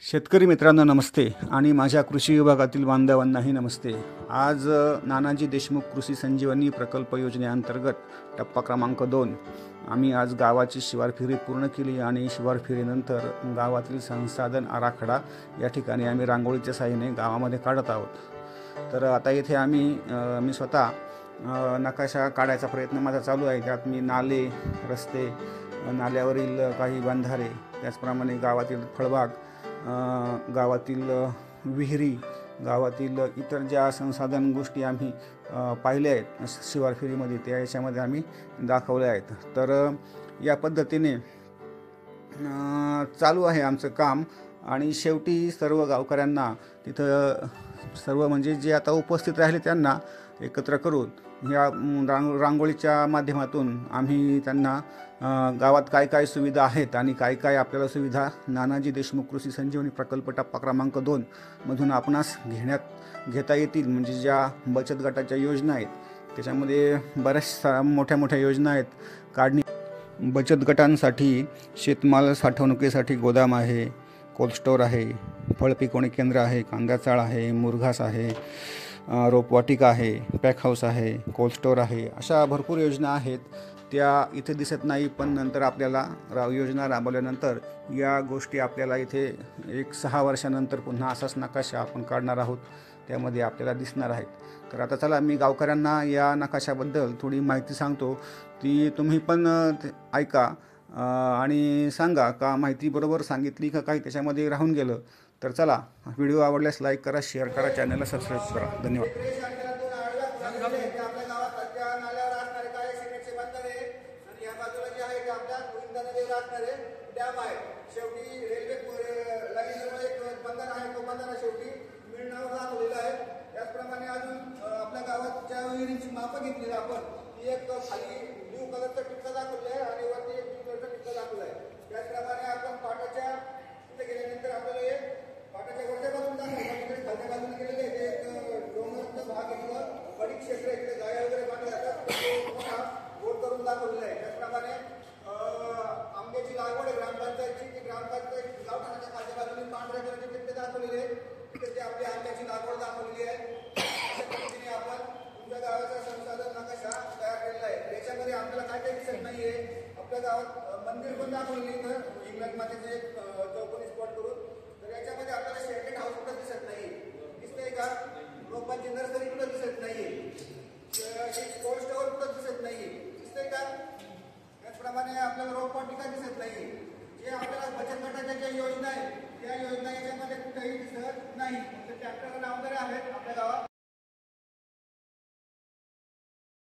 शेतकरी मित्रांनो नमस्ते आणि माझ्या कृषी विभागातील बांधवांनाही नमस्ते। आज नानाजी देशमुख कृषी संजीवनी प्रकल्प योजनेअंतर्गत टप्पा क्रमांक 2 आम्ही आज गावाची शिवार फेरी पूर्ण केली आणि शिवार फेरीनंतर गावातील संसाधन आराखडा या ठिकाणी आम्ही रांगोळीच्या साहाय्याने गावामध्ये काढत आहोत। तर आता इथे मी स्वतः नकाशा काढायचा प्रयत्न माझा चालू आहे। त्यात मी नाले, रस्ते, नाल्यावरील काही बंधारे, त्याचप्रमाणे गावातील फळबाग, गावातील विहिरी, गावातील इतर ज्या संसाधन गोष्टी आम्ही पाहिल्या आहेत शिवार फेरीमध्ये त्या याच्यामध्ये आम्ही दाखवल्या आहेत। तर या पद्धतीने चालू आहे आमचं काम आणि शेवटी सर्व गावकऱ्यांना तिथं सर्व म्हणजे जे आता उपस्थित राहिले त्यांना एकत्र करून या रांगोळीच्या माध्यमातून आम्ही त्यांना गावात काय काय सुविधा आहेत आणि काय काय आपल्याला सुविधा नानाजी देशमुख कृषी संजीवनी प्रकल्प टप्पा क्रमांक 2 मधून आपणास घेता येतील। म्हणजे ज्या बचत गटाच्या योजना आहेत त्याच्यामध्ये बऱ्याच मोठ्या मोठ्या योजना आहेत। काढणी बचत गटांसाठी शेतमाल साठवणुकीसाठी गोदाम आहे, कोल्ड स्टोअर आहे, फळ पिकवणी केंद्र आहे, कांदा चाळ आहे, मुरघास आहे, रोपवाटिका आहे, पॅक हाऊस आहे, कोल्ड स्टोअर आहे, अशा भरपूर योजना आहेत। त्या इथे दिसत नाही, पण नंतर आपल्याला योजना राबवल्यानंतर या गोष्टी आपल्याला इथे 6 वर्षानंतर पुन्हा असाच नकाशा आपण काढणार आहोत, त्यामध्ये आपल्याला दिसणार आहेत। तर आता चला मी गावकऱ्यांना या नकाशाबद्दल थोडी माहिती सांगतो, ती तुम्ही पण ऐका आणि सांगा का माहिती बरोबर सांगितली का काही त्याच्यामध्ये राहून गेलं। तर चला, व्हिडिओ आवडल्यास लाईक करा, शेअर करा, चॅनलला सबस्क्राईब करा। धन्यवाद। शेवटी रेल्वे लाईनजवळ एक बंधारा आहे, तो बंधारा शेवटी मिळणार दाखवलेला आहे। त्याचप्रमाणे अजून आपल्या गावात ज्या विहिरींची मापं घेतली आपण ती एक खाली ब्ल्यू कलरचा टिक्का दाखवला आहे आणि वरती एक ब्ल्यू कलरचा टिक्का दाखवला आहे। त्याचप्रमाणे आपण पाटाच्या तिथे गेल्यानंतर आपल्याला एक पाटाच्या वरच्या बाजूला दाखवलं, खालच्या बाजूला गेलेले ते एक डोंगराचा भाग इथलं बडी क्षेत्र इकडे गाया वगैरे बांधले जातात, गोल करून दाखवलेला आहे। त्याचप्रमाणे आंब्याची लागवड ग्रामपंचायतची, ती ग्रामपंचायत गावठाणाच्या खालच्या बाजूने पांढऱ्या कलरचे टिप्पे दाखवलेले आहेत, तिथे ते आपली आंब्याची लागवड दाखवलेली आहे। अशा पद्धतीने आपण तुमच्या गावाचा संसाधन नकाशा तयार केलेला आहे। याच्यामध्ये आपल्याला काय काय दिसत नाहीये, आपल्या गावात मंदिर पण दाखवलेले इथं इंग्लंड मातेचे एक चौकोनी स्पॉट करून। तर याच्यामध्ये आपल्याला शेकेट हाऊस कुठं दिसत नाही, दिसतंय का? रोपांची नर्सरी कुठं दिसत नाहीये, कोल्ड स्टोअर कुठं दिसत नाहीये, दिसतंय का? त्याचप्रमाणे आपल्याला रोपवाटिका दिसत नाही। जे आपल्याला बचत गटाच्या ज्या योजना आहेत त्या योजना याच्यामध्ये कुठेही दिसत नाही, फक्त ट्रॅक्टरला नाव